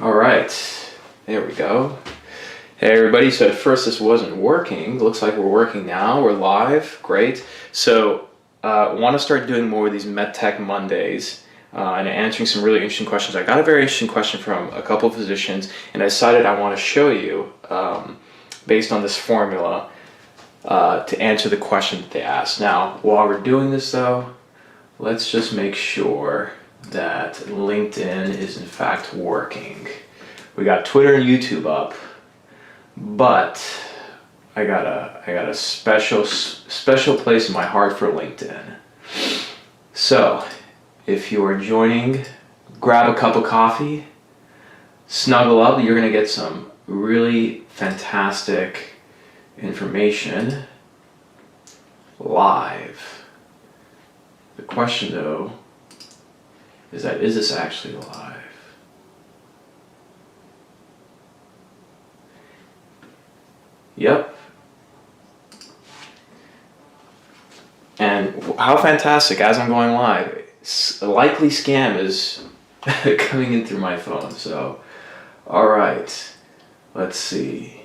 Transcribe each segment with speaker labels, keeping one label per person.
Speaker 1: All right, there we go. Hey everybody, so at first this wasn't working. Looks like we're working now. We're live, great. So want to start doing more of these MedTech Mondays and answering some really interesting questions. I got a very interesting question from a couple of physicians and I decided I want to show you based on this formula to answer the question that they asked. Now, while we're doing this though, let's just make sure that LinkedIn is in fact working. We got Twitter and YouTube up, but I got a special place in my heart for LinkedIn. So, if you are joining, grab a cup of coffee, snuggle up. You're gonna get some really fantastic information live. The question though is this actually live? Yep. And how fantastic, as I'm going live, a likely scam is coming in through my phone. So, all right, let's see.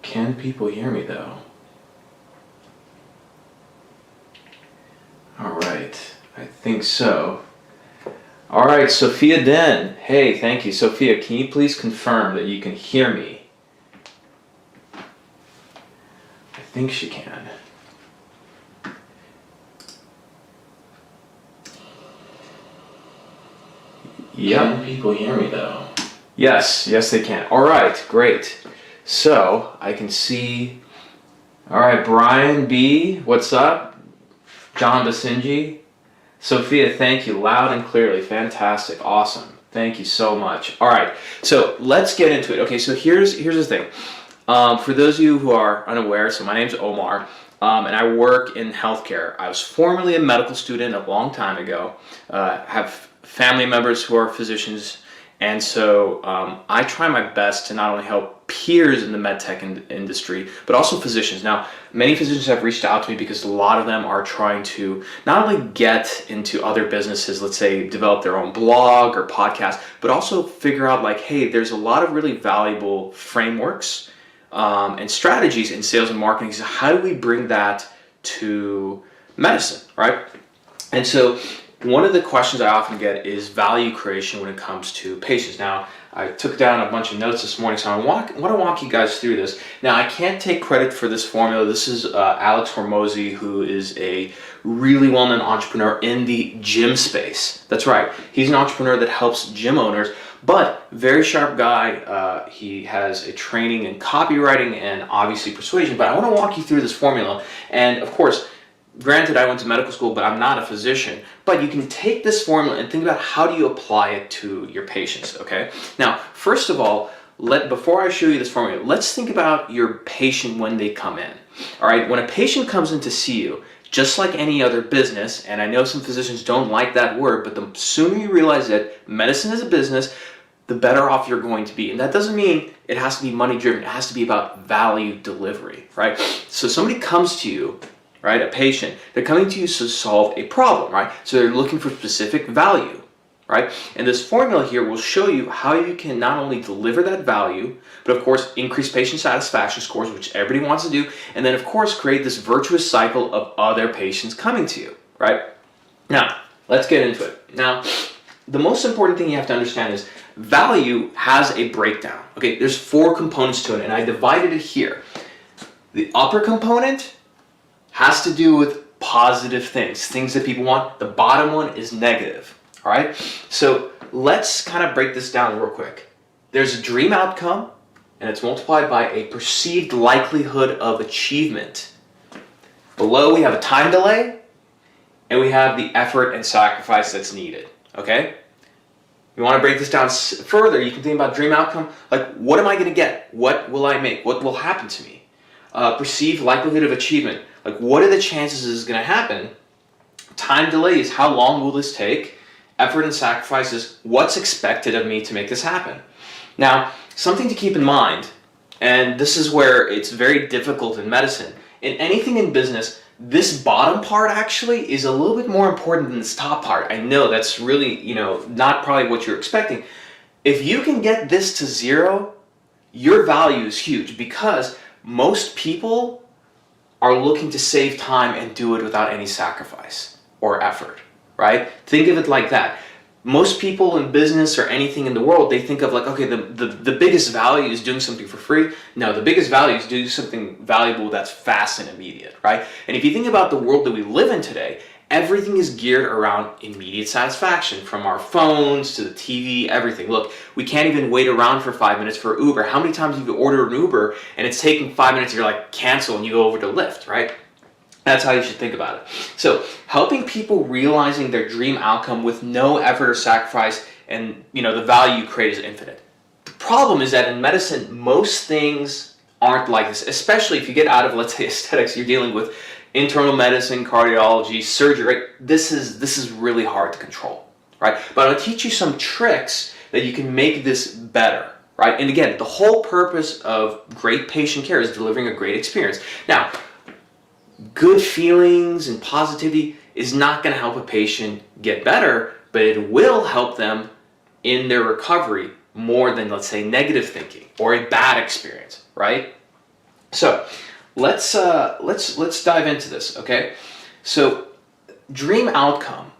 Speaker 1: Can people hear me though? All right, I think so. All right, Sophia Den. Hey, thank you. Sophia, can you please confirm that you can hear me? I think she can. Yep. Can people hear me though? Yes, they can. All right, great. So I can see. All right, Brian B, what's up? John Basinji. Sophia, thank you, loud and clearly, fantastic, awesome. Thank you so much. All right, so let's get into it. Okay, so here's the thing. For those of you who are unaware, so my name's Omar, and I work in healthcare. I was formerly a medical student a long time ago. Have family members who are physicians, and so I try my best to not only help peers in the medtech industry, but also physicians. Now, many physicians have reached out to me because a lot of them are trying to not only get into other businesses, let's say develop their own blog or podcast, but also figure out like, hey, there's a lot of really valuable frameworks and strategies in sales and marketing. So how do we bring that to medicine, right? And so one of the questions I often get is value creation when it comes to patients. Now, I took down a bunch of notes this morning, so I want to walk you guys through this. Now, I can't take credit for this formula. This is Alex Hormozi, who is a really well-known entrepreneur in the gym space. That's right. He's an entrepreneur that helps gym owners, but very sharp guy. He has a training in copywriting and obviously persuasion, but I want to walk you through this formula. And of course, granted, I went to medical school, but I'm not a physician. But you can take this formula and think about how do you apply it to your patients, okay? Now, first of all, before I show you this formula, let's think about your patient when they come in, all right? When a patient comes in to see you, just like any other business, and I know some physicians don't like that word, but the sooner you realize that medicine is a business, the better off you're going to be. And that doesn't mean it has to be money driven. It has to be about value delivery, right? So somebody comes to you, right, a patient, they're coming to you to solve a problem, right? So they're looking for specific value, right? And this formula here will show you how you can not only deliver that value, but of course, increase patient satisfaction scores, which everybody wants to do, and then of course, create this virtuous cycle of other patients coming to you, right? Now, let's get into it. Now, the most important thing you have to understand is value has a breakdown, okay? There's 4 components to it, and I divided it here. The upper component has to do with positive things that people want. The bottom one is negative, all right? So let's kind of break this down real quick. There's a dream outcome, and it's multiplied by a perceived likelihood of achievement. Below, we have a time delay, and we have the effort and sacrifice that's needed, okay? You want to break this down further, you can think about dream outcome, like what am I going to get? What will I make? What will happen to me? Perceived likelihood of achievement. Like, what are the chances this is going to happen? Time delay is how long will this take? Effort and sacrifice is what's expected of me to make this happen. Now, something to keep in mind, and this is where it's very difficult in medicine. In anything in business, this bottom part actually is a little bit more important than this top part. I know that's really, not probably what you're expecting. If you can get this to 0, your value is huge, because most people are looking to save time and do it without any sacrifice or effort, right? Think of it like that. Most people in business or anything in the world, they think of like, okay, the biggest value is doing something for free. No, the biggest value is doing something valuable that's fast and immediate, right? And if you think about the world that we live in today, everything is geared around immediate satisfaction, from our phones to the TV, everything. Look, we can't even wait around for 5 minutes for Uber. How many times have you ordered an Uber and it's taking 5 minutes and you're like, cancel, and you go over to Lyft, right? That's how you should think about it. So helping people realizing their dream outcome with no effort or sacrifice, and the value you create is infinite. The problem is that in medicine, most things aren't like this, especially if you get out of, let's say, aesthetics. You're dealing with internal medicine, cardiology, surgery, right? This is really hard to control, right? But I'll teach you some tricks that you can make this better, right? And again, the whole purpose of great patient care is delivering a great experience. Now, good feelings and positivity is not going to help a patient get better, but it will help them in their recovery more than, let's say, negative thinking or a bad experience, right? So let's dive into this, okay? So dream outcome,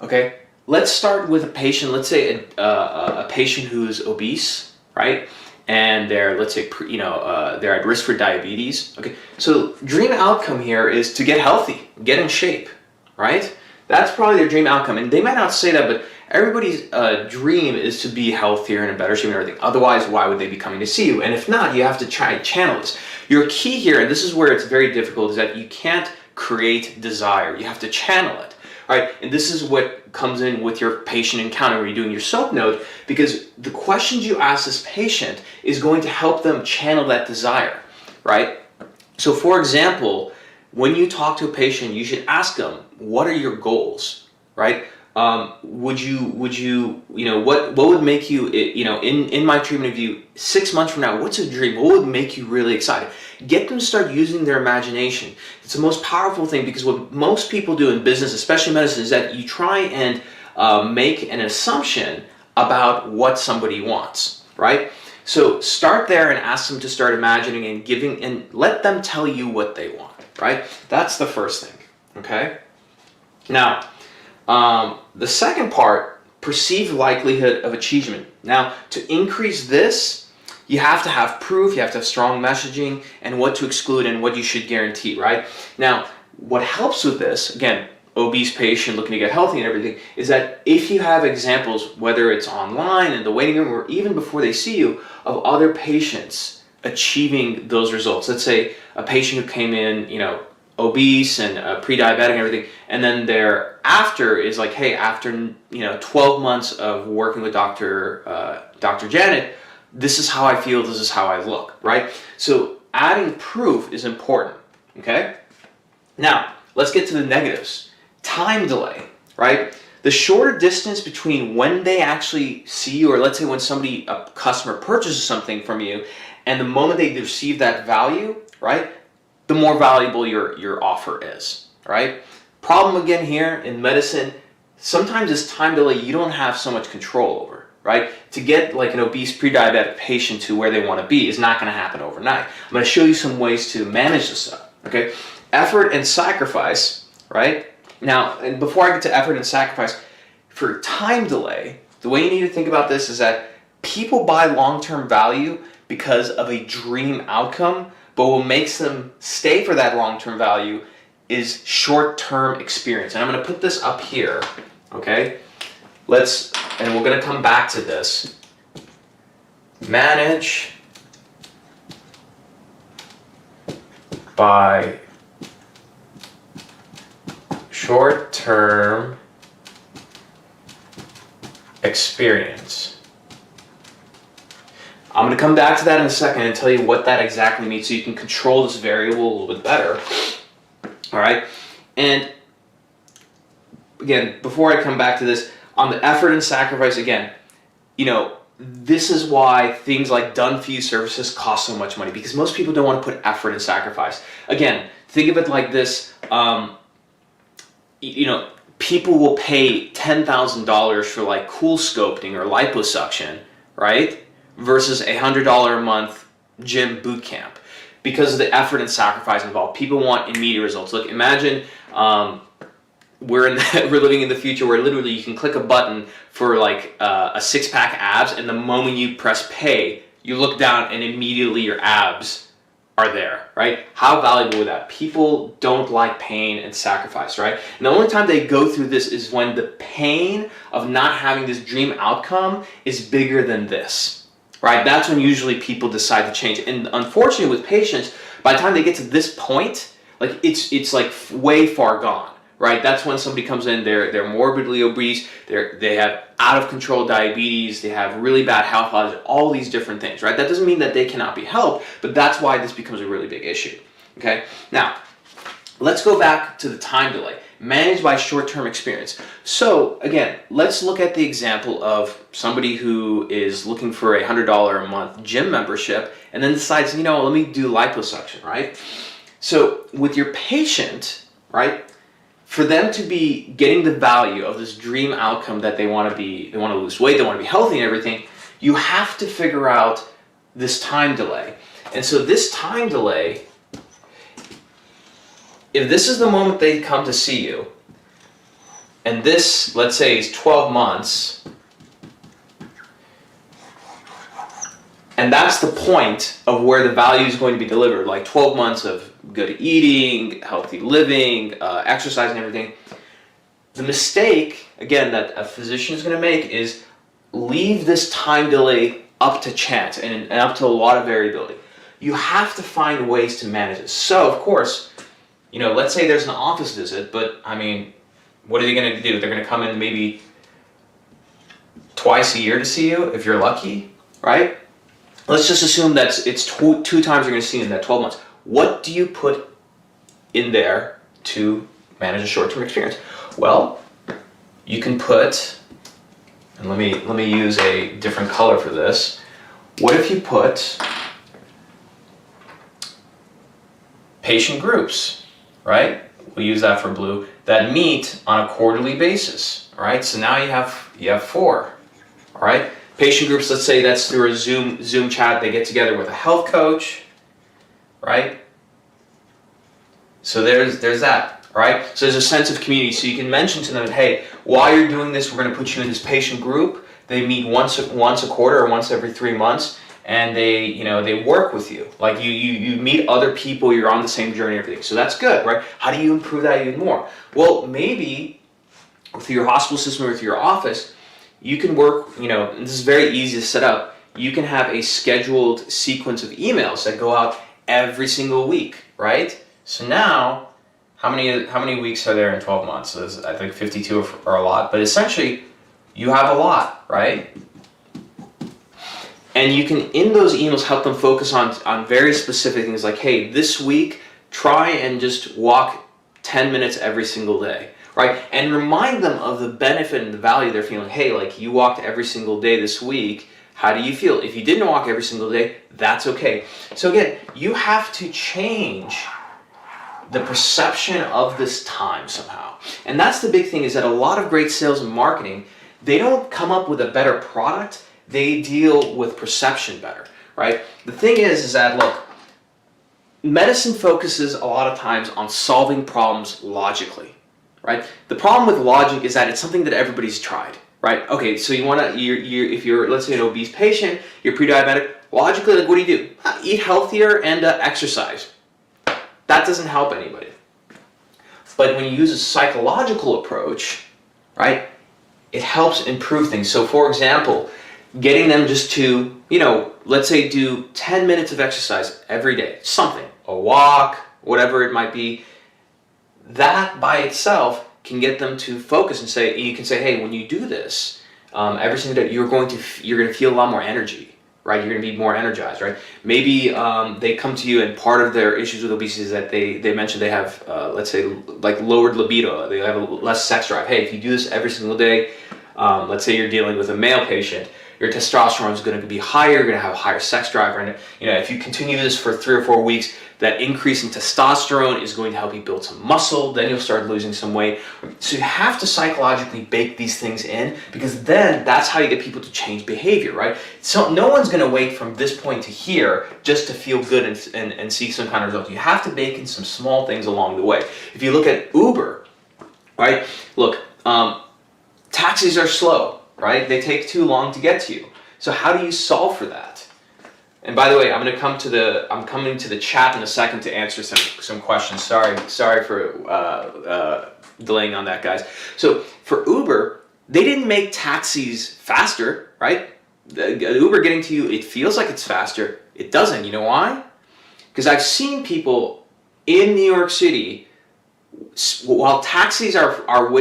Speaker 1: okay? Let's start with a patient. Let's say a patient who's obese, right? And they're, let's say, they're at risk for diabetes. Okay, so dream outcome here is to get healthy, get in shape, right? That's probably their dream outcome. And they might not say that, but everybody's dream is to be healthier and in better shape and everything. Otherwise, why would they be coming to see you? And if not, you have to try and channel this. Your key here, and this is where it's very difficult, is that you can't create desire. You have to channel it. Right? And this is what comes in with your patient encounter when you're doing your SOAP note, because the questions you ask this patient is going to help them channel that desire, right? So for example, when you talk to a patient, you should ask them, what are your goals, right? What would make you, in my treatment of you, 6 months from now, what's a dream? What would make you really excited? Get them to start using their imagination. It's the most powerful thing, because what most people do in business, especially medicine, is that you try and make an assumption about what somebody wants, right? So start there and ask them to start imagining and giving, and let them tell you what they want, right? That's the first thing, okay? Now, the second part, perceived likelihood of achievement. Now, to increase this, you have to have proof, you have to have strong messaging, and what to exclude and what you should guarantee, right? Now, what helps with this, again, obese patient looking to get healthy and everything, is that if you have examples, whether it's online, in the waiting room, or even before they see you, of other patients achieving those results. Let's say a patient who came in, obese and pre-diabetic and everything, and then their after is like, hey, after 12 months of working with Dr. Janet, this is how I feel, this is how I look, right? So adding proof is important, okay? Now, let's get to the negatives. Time delay, right? The shorter distance between when they actually see you, or let's say when a customer purchases something from you, and the moment they receive that value, right, the more valuable your offer is, right? Problem again here in medicine, sometimes this time delay you don't have so much control over, right? To get like an obese pre-diabetic patient to where they want to be is not going to happen overnight. I'm going to show you some ways to manage this stuff, okay? Effort and sacrifice, right? Now, and before I get to effort and sacrifice, for time delay, the way you need to think about this is that people buy long-term value because of a dream outcome, but what makes them stay for that long-term value is short-term experience. And I'm going to put this up here, okay? And we're going to come back to this. Manage by short-term experience. I'm going to come back to that in a second and tell you what that exactly means so you can control this variable a little bit better. All right? And again, before I come back to this, on the effort and sacrifice, again, this is why things like done-for-you services cost so much money, because most people don't want to put effort and sacrifice. Again, think of it like this. People will pay $10,000 for like cool sculpting or liposuction, right? Versus $100 a month gym boot camp, because of the effort and sacrifice involved. People want immediate results. Look, imagine we're living in the future where literally you can click a button for like a six-pack abs, and the moment you press pay, you look down and immediately your abs are there, right? How valuable is that? People don't like pain and sacrifice, right? And the only time they go through this is when the pain of not having this dream outcome is bigger than this, right? That's when usually people decide to change. And unfortunately with patients, by the time they get to this point, like it's like way far gone, right? That's when somebody comes in, they're morbidly obese, they have out of control diabetes, they have really bad health problems, all these different things, right? That doesn't mean that they cannot be helped, but that's why this becomes a really big issue, okay? Now, let's go back to the time delay, managed by short-term experience. So again, let's look at the example of somebody who is looking for a $100 a month gym membership and then decides, let me do liposuction, right? So with your patient, right, for them to be getting the value of this dream outcome that they want to lose weight, they want to be healthy and everything, you have to figure out this time delay. And so this time delay, if this is the moment they come to see you, and this, let's say, is 12 months, and that's the point of where the value is going to be delivered, like 12 months of good eating, healthy living, exercise and everything. The mistake, again, that a physician is going to make is leave this time delay up to chance and up to a lot of variability. You have to find ways to manage it. So, of course, let's say there's an office visit, but I mean, what are they going to do? They're going to come in maybe twice a year to see you, if you're lucky, right? Let's just assume that it's two times you're going to see in that 12 months. What do you put in there to manage a short-term experience? Well, you can put, and let me use a different color for this. What if you put patient groups, right? We'll use that for blue, that meet on a quarterly basis, all right? So now you have 4, all right? Patient groups, let's say that's through a Zoom chat. They get together with a health coach, right? So there's that, right? So there's a sense of community. So you can mention to them, hey, while you're doing this, we're going to put you in this patient group. They meet once a quarter or once every 3 months, and they work with you. Like you meet other people, you're on the same journey, everything. So that's good, right? How do you improve that even more? Well, maybe with your hospital system or with your office, you can work, and this is very easy to set up. You can have a scheduled sequence of emails that go out every single week, right? So now, how many weeks are there in 12 months? So I think 52 are a lot, but essentially, you have a lot, right? And you can, in those emails, help them focus on very specific things like, hey, this week, try and just walk 10 minutes every single day. Right? And remind them of the benefit and the value they're feeling. Hey, like you walked every single day this week. How do you feel? If you didn't walk every single day, that's okay. So again, you have to change the perception of this time somehow. And that's the big thing, is that a lot of great sales and marketing, they don't come up with a better product. They deal with perception better, right? The thing is that, look, medicine focuses a lot of times on solving problems logically. Right? The problem with logic is that it's something that everybody's tried, right? Okay, so if you're, let's say, an obese patient, you're pre-diabetic, logically, like, what do? Eat healthier and exercise. That doesn't help anybody. But when you use a psychological approach, right, it helps improve things. So for example, getting them just to, let's say do 10 minutes of exercise every day, something, a walk, whatever it might be, that by itself can get them to focus and say, you can say, hey, when you do this, every single day, you're going to feel a lot more energy, right? You're going to be more energized, right? Maybe they come to you and part of their issues with obesity is that they mentioned they have, let's say, like lowered libido. They have a less sex drive. Hey, if you do this every single day, let's say you're dealing with a male patient, your testosterone is going to be higher, you're going to have a higher sex drive, and if you continue this for 3 or 4 weeks, that increase in testosterone is going to help you build some muscle, then you'll start losing some weight. So you have to psychologically bake these things in, because then that's how you get people to change behavior, right? So no one's going to wait from this point to here just to feel good and see some kind of result. You have to bake in some small things along the way. If you look at Uber, right? Look, taxis are slow, right? They take too long to get to you. So how do you solve for that? And by the way, I'm coming to the chat in a second to answer some questions. Sorry for delaying on that, guys. So for Uber, they didn't make taxis faster, right? The Uber getting to you, it feels like it's faster. It doesn't. You know why? Because I've seen people in New York City, while taxis are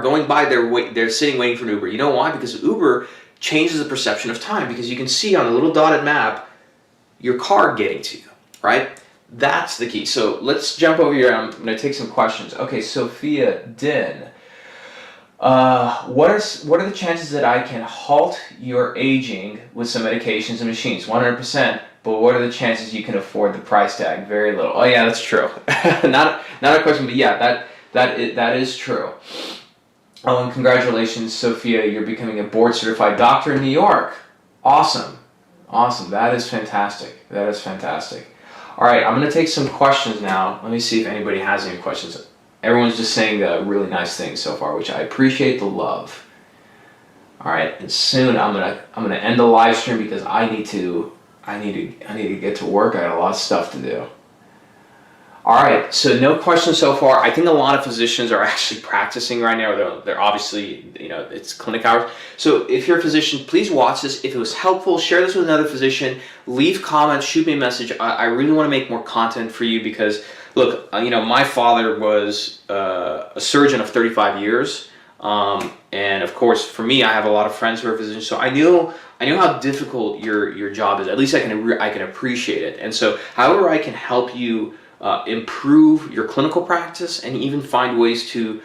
Speaker 1: going by, they're sitting waiting for an Uber. You know why? Because Uber changes the perception of time, because you can see on a little dotted map your car getting to you, right? That's the key. So let's jump over here. I'm going to take some questions. Okay, Sophia Din. What are the chances that I can halt your aging with some medications and machines? 100%. But what are the chances you can afford the price tag? Very little. Oh yeah, that's true. not a question, but yeah, that is true. Oh, and congratulations, Sophia. You're becoming a board certified doctor in New York. Awesome. That is fantastic. All right, I'm going to take some questions now. Let me see if anybody has any questions. Everyone's just saying really nice things so far, which I appreciate the love. All right, and soon I'm gonna end the live stream because I need to get to work. I got a lot of stuff to do. All right, so no questions so far. I think a lot of physicians are actually practicing right now. They're obviously, it's clinic hours. So if you're a physician, please watch this. If it was helpful, share this with another physician. Leave comments, shoot me a message. I really want to make more content for you because, look, my father was a surgeon of 35 years. And of course, for me, I have a lot of friends who are physicians. So I know how difficult your job is. At least I can appreciate it. And so however I can help you improve your clinical practice and even find ways to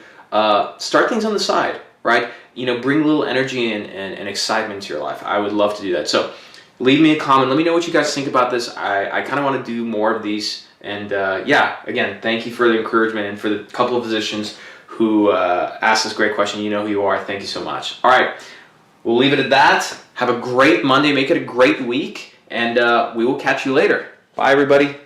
Speaker 1: start things on the side, right? Bring a little energy and excitement to your life. I would love to do that. So leave me a comment. Let me know what you guys think about this. I kind of want to do more of these. And yeah, again, thank you for the encouragement and for the couple of physicians who asked this great question. You know who you are. Thank you so much. All right, we'll leave it at that. Have a great Monday. Make it a great week. And we will catch you later. Bye, everybody.